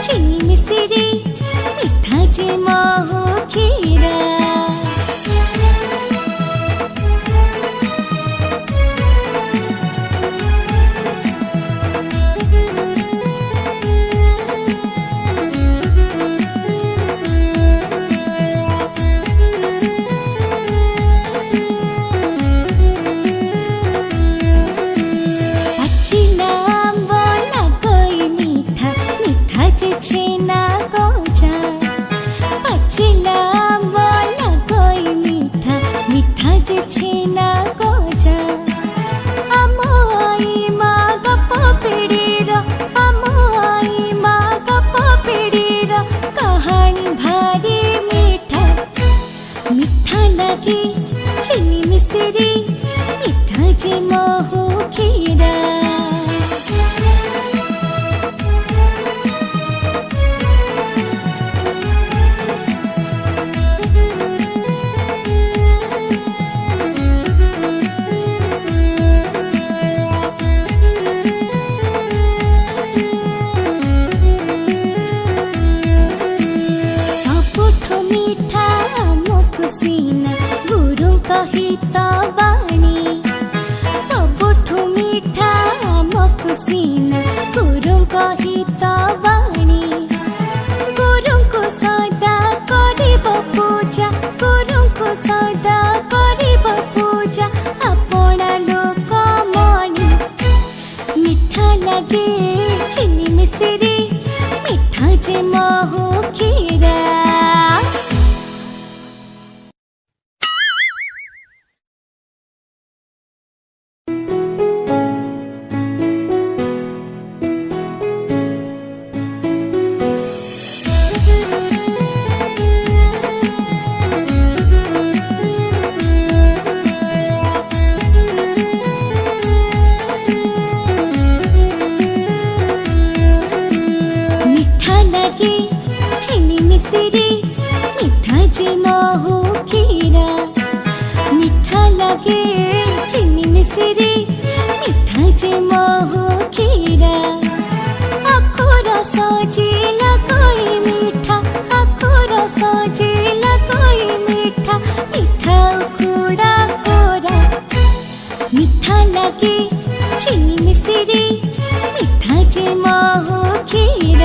चीनी मिश्री मिठा जे महू खीरा। छेना गजा पचिला वाला कोई मीठा मीठा जे छेना गजा। अमाई माँ गप पिड़ीर अमाई माँ गप पिड़ीर कहानी भारी मीठा मीठा लगे चीनी मिश्री मीठा जे महू खीरा। चीनी मिश्री मिठा जे महू खीरा। चीनी मिश्री मिठा जे महू खीरा मीठा लगे चीनी मिश्री मिठा जे महू खीरा। आखोर सजिला कोई मीठा आखोर सजिला कोई मीठा मीठा उखुड़ा कोरा मीठा लगे चीनी मिश्री मिठा जे महू खीरा।